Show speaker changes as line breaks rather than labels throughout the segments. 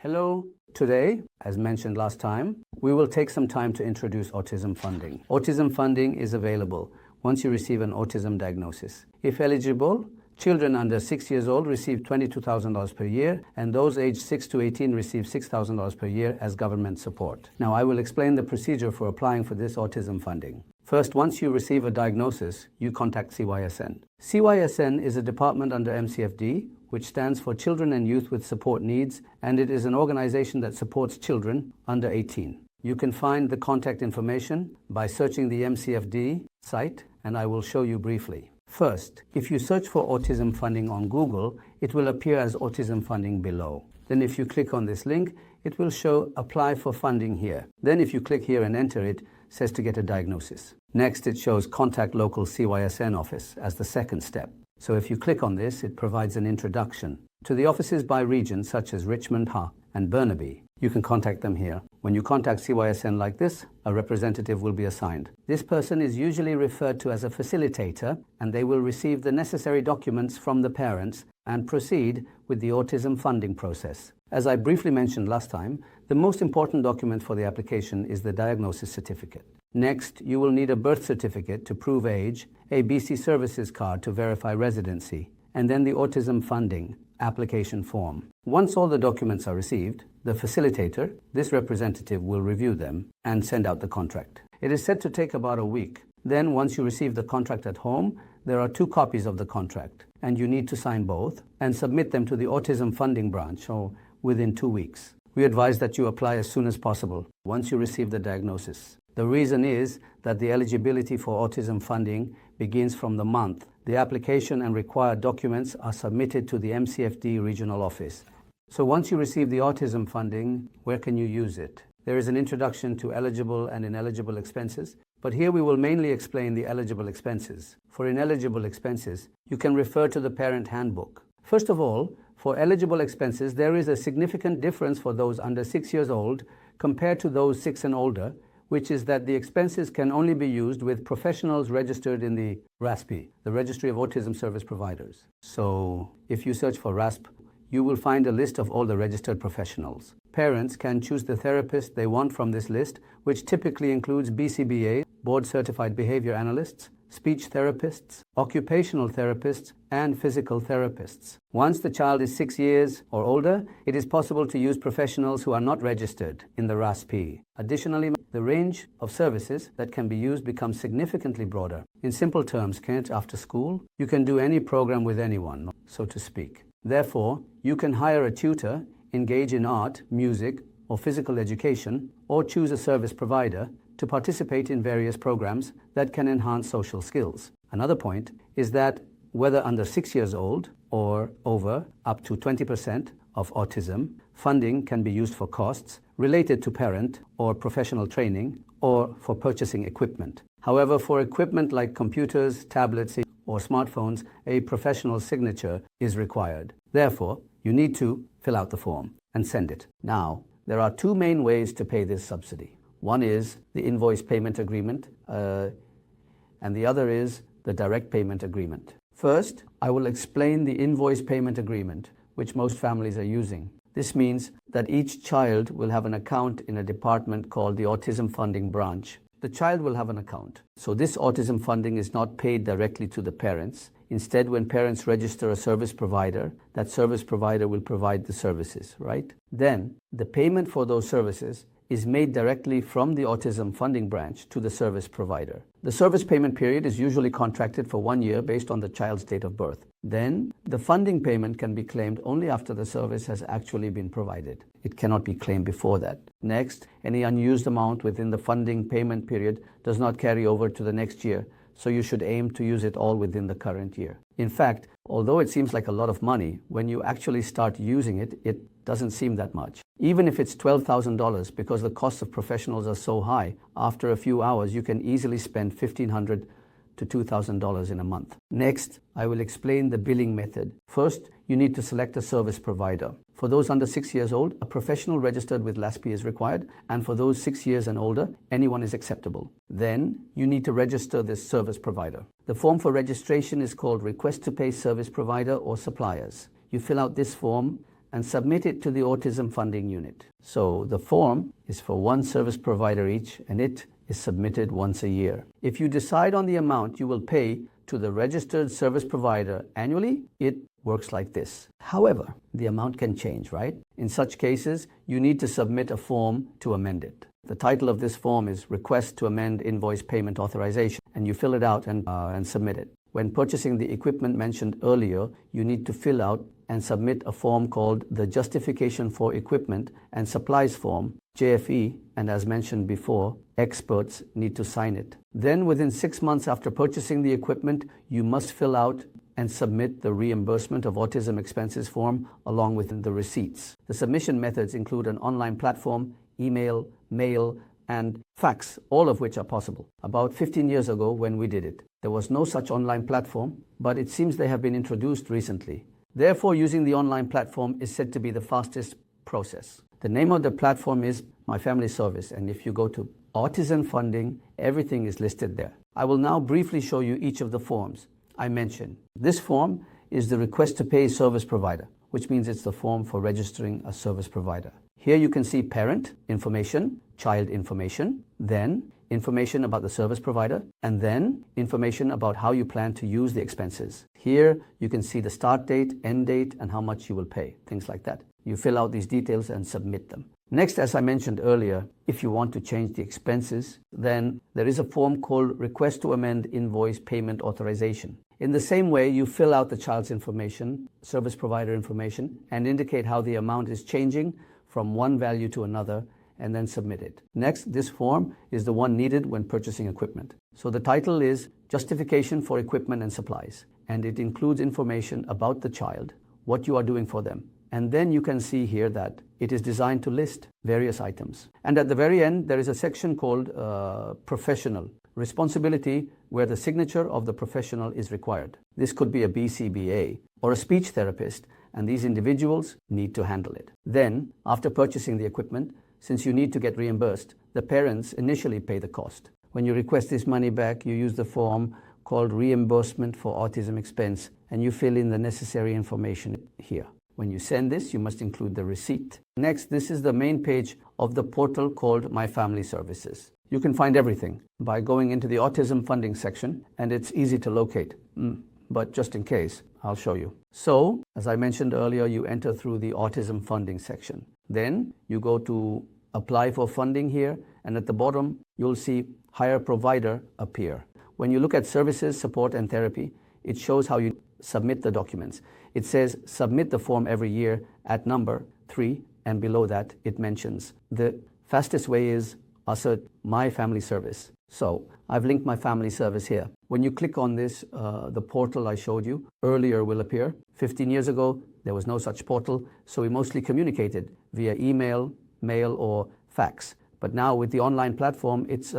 Hello. Today, as mentioned last time, we will take some time to introduce Autism Funding. Autism Funding is available once you receive an autism diagnosis. If eligible, children under 6 years old receive $22,000 per year, and those aged 6 to 18 receive $6,000 per year as government support. Now, I will explain the procedure for applying for this autism funding. First, once you receive a diagnosis, you contact CYSN. CYSN is a department under MCFD, which stands for Children and Youth with Support Needs, and it is an organization that supports children under 18. You can find the contact information by searching the MCFD site, and I will show you briefly. First, if you search for Autism Funding on Google, it will appear as Autism Funding below. Then if you click on this link, it will show Apply for Funding here. Then if you click here and enter it, says to get a diagnosis. Next, it shows Contact Local CYSN Office as the second step. So if you click on this, it provides an introduction to the offices by region, such as Richmond, and Burnaby. You can contact them here. When you contact CYSN like this, a representative will be assigned. This person is usually referred to as a facilitator, and they will receive the necessary documents from the parents and proceed with the autism funding process. As I briefly mentioned last time, the most important document for the application is the diagnosis certificate. Next, you will need a birth certificate to prove age, a BC Services card to verify residency, and then the autism funding application form. Once all the documents are received, the facilitator, this representative, will review them and send out the contract. It is said to take about a week. Then, once you receive the contract at home, there are 2 copies of the contract, and you need to sign both and submit them to the Autism Funding branch within 2 weeks. We advise that you apply as soon as possible once you receive the diagnosis. The reason is that the eligibility for autism funding begins from the month the application and required documents are submitted to the MCFD regional office. So once you receive the autism funding, where can you use it? There is an introduction to eligible and ineligible expenses, but here we will mainly explain the eligible expenses. For ineligible expenses, you can refer to the parent handbook. First of all, for eligible expenses, there is a significant difference for those under 6 years old compared to those 6 and older, which is that the expenses can only be used with professionals registered in the RASP, the Registry of Autism Service Providers. So if you search for RASP, you will find a list of all the registered professionals. Parents can choose the therapist they want from this list, which typically includes BCBA, Board Certified Behavior Analysts, speech therapists, occupational therapists, and physical therapists. Once the child is 6 years or older, it is possible to use professionals who are not registered in the RASP. Additionally, the range of services that can be used becomes significantly broader. In simple terms, after school, you can do any program with anyone, so to speak. Therefore, you can hire a tutor, engage in art, music, or physical education, or choose a service provider to participate in various programs that can enhance social skills. Another point is that whether under 6 years old or over, up to 20% of autism, funding can be used for costs related to parent or professional training or for purchasing equipment. However, for equipment like computers, tablets, or smartphones, a professional signature is required. Therefore, you need to fill out the form and send it. Now, there are 2 main ways to pay this subsidy. One is the invoice payment agreement, and the other is the direct payment agreement. First, I will explain the invoice payment agreement, which most families are using. This means that each child will have an account in a department called the Autism Funding branch. The child will have an account. So this autism funding is not paid directly to the parents. Instead, when parents register a service provider, that service provider will provide the services, right? Then, the payment for those services is made directly from the Autism Funding branch to the service provider. The service payment period is usually contracted for 1 year based on the child's date of birth. Then, the funding payment can be claimed only after the service has actually been provided. It cannot be claimed before that. Next, any unused amount within the funding payment period does not carry over to the next year, so you should aim to use it all within the current year. In fact, although it seems like a lot of money, when you actually start using it, it doesn't seem that much. Even if it's $12,000, because the costs of professionals are so high, after a few hours you can easily spend $1,500 to $2,000 in a month. Next, I will explain the billing method. First, you need to select a service provider. For those under 6 years old, a professional registered with LASP is required, and for those 6 years and older, anyone is acceptable. Then, you need to register this service provider. The form for registration is called Request to Pay Service Provider or Suppliers. You fill out this form and submit it to the Autism Funding Unit. So the form is for one service provider each, and it is submitted once a year. If you decide on the amount you will pay to the registered service provider annually, it works like this. However, the amount can change, right? In such cases, you need to submit a form to amend it. The title of this form is Request to Amend Invoice Payment Authorization, and you fill it out and submit it. When purchasing the equipment mentioned earlier, you need to fill out and submit a form called the Justification for Equipment and Supplies Form, JFE, and as mentioned before, experts need to sign it. Then within 6 months after purchasing the equipment, you must fill out and submit the reimbursement of autism expenses form along with the receipts. The submission methods include an online platform, email, mail, and fax, all of which are possible. About 15 years ago when we did it, there was no such online platform, but it seems they have been introduced recently. Therefore, using the online platform is said to be the fastest process. The name of the platform is My Family Service, and if you go to Autism Funding, everything is listed there. I will now briefly show you each of the forms I mentioned. This form is the Request to Pay Service Provider, which means it's the form for registering a service provider. Here you can see parent information, child information, then information about the service provider, and then information about how you plan to use the expenses. Here you can see the start date, end date, and how much you will pay, things like that. You fill out these details and submit them. Next, as I mentioned earlier, if you want to change the expenses, then there is a form called Request to Amend Invoice Payment Authorization. In the same way, you fill out the child's information, service provider information, and indicate how the amount is changing from one value to another, and then submit it. Next, this form is the one needed when purchasing equipment. So the title is Justification for Equipment and Supplies, and it includes information about the child, what you are doing for them. And then you can see here that it is designed to list various items. And at the very end, there is a section called Professional Responsibility, where the signature of the professional is required. This could be a BCBA or a speech therapist, and these individuals need to handle it. Then, after purchasing the equipment, since you need to get reimbursed, the parents initially pay the cost. When you request this money back, you use the form called Reimbursement for Autism Expense, and you fill in the necessary information here. When you send this, you must include the receipt. Next, this is the main page of the portal called My Family Services. You can find everything by going into the Autism Funding section, and it's easy to locate. But just in case, I'll show you. So, as I mentioned earlier, you enter through the Autism Funding section. Then you go to Apply for Funding here, and at the bottom, you'll see Hire Provider appear. When you look at Services, Support, and Therapy, it shows how you submit the documents. It says submit the form every year at number 3, and below that, it mentions the fastest way is assert My Family Service. So I've linked My Family Service here. When you click on this, the portal I showed you earlier will appear. 15 years ago, there was no such portal, so we mostly communicated via email, mail, or fax. But now with the online platform, it's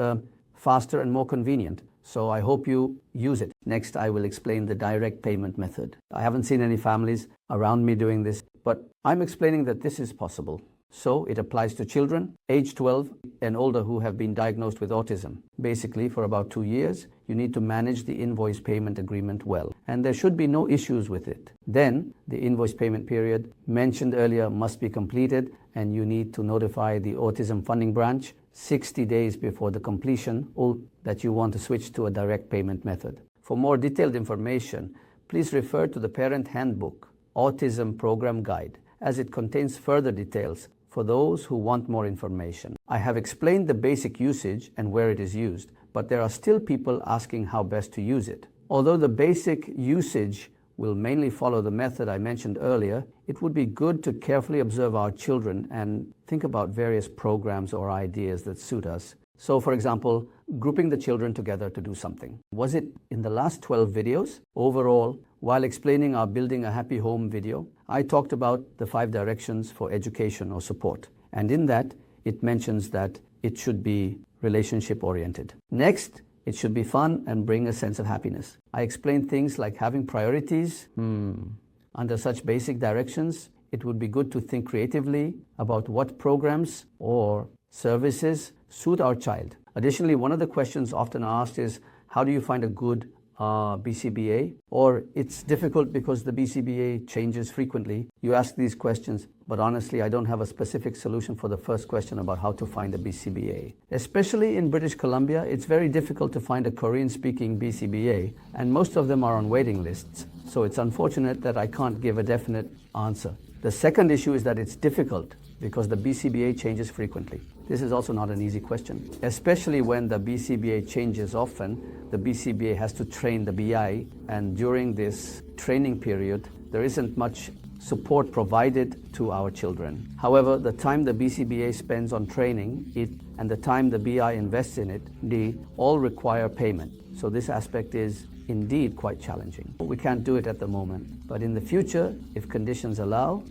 faster and more convenient. So I hope you use it. Next, I will explain the direct payment method. I haven't seen any families around me doing this, but I'm explaining that this is possible. So it applies to children age 12 and older who have been diagnosed with autism. Basically, for about 2 years, you need to manage the invoice payment agreement well, and there should be no issues with it. Then the invoice payment period mentioned earlier must be completed, and you need to notify the Autism Funding branch 60 days before the completion or that you want to switch to a direct payment method. For more detailed information, please refer to the Parent Handbook, Autism Program Guide, as it contains further details for those who want more information. I have explained the basic usage and where it is used, but there are still people asking how best to use it. Although the basic usage will mainly follow the method I mentioned earlier, it would be good to carefully observe our children and think about various programs or ideas that suit us. So, for example, grouping the children together to do something. Was it in the last 12 videos? Overall, while explaining our Building a Happy Home video, I talked about the 5 directions for education or support. And in that, it mentions that it should be relationship-oriented. Next, it should be fun and bring a sense of happiness. I explained things like having priorities. Under such basic directions, it would be good to think creatively about what programs or services suit our child. Additionally, one of the questions often asked is, how do you find a good BCBA, or it's difficult because the BCBA changes frequently. You ask these questions, but honestly, I don't have a specific solution for the first question about how to find a BCBA. Especially in British Columbia, it's very difficult to find a Korean-speaking BCBA, and most of them are on waiting lists. So it's unfortunate that I can't give a definite answer. The second issue is that it's difficult because the BCBA changes frequently. This is also not an easy question, especially when the BCBA changes often. The BCBA has to train the BI, and during this training period, there isn't much support provided to our children. However, the time the BCBA spends on training it and the time the BI invests in it, they all require payment. So this aspect is indeed quite challenging. We can't do it at the moment, but in the future, if conditions allow,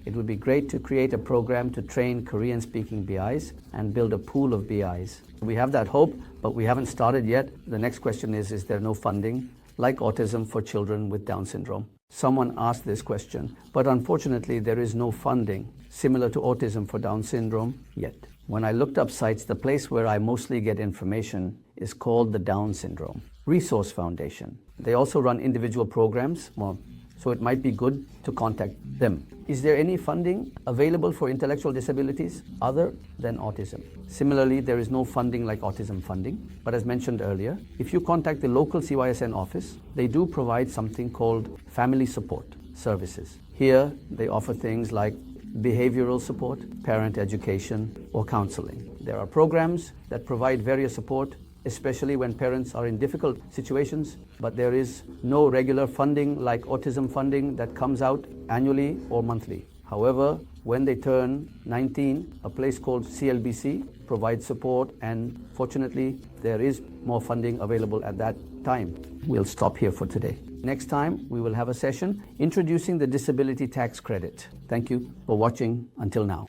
it would be great to create a program to train Korean-speaking BIs and build a pool of BIs. We have that hope, but we haven't started yet. The next question is there no funding like autism for children with Down syndrome? Someone asked this question, but unfortunately there is no funding similar to autism for Down syndrome yet. When I looked up sites, the place where I mostly get information is called the Down Syndrome Resource Foundation. They also run individual programs, so it might be good to contact them. Is there any funding available for intellectual disabilities other than autism? Similarly, there is no funding like Autism Funding, but as mentioned earlier, if you contact the local CYSN office, they do provide something called family support services. Here, they offer things like behavioral support, parent education, or counseling. There are programs that provide various support, especially when parents are in difficult situations, but there is no regular funding like Autism Funding that comes out annually or monthly. However, when they turn 19, a place called CLBC provides support, and fortunately, there is more funding available at that time. We'll stop here for today. Next time, we will have a session introducing the disability tax credit. Thank you for watching until now.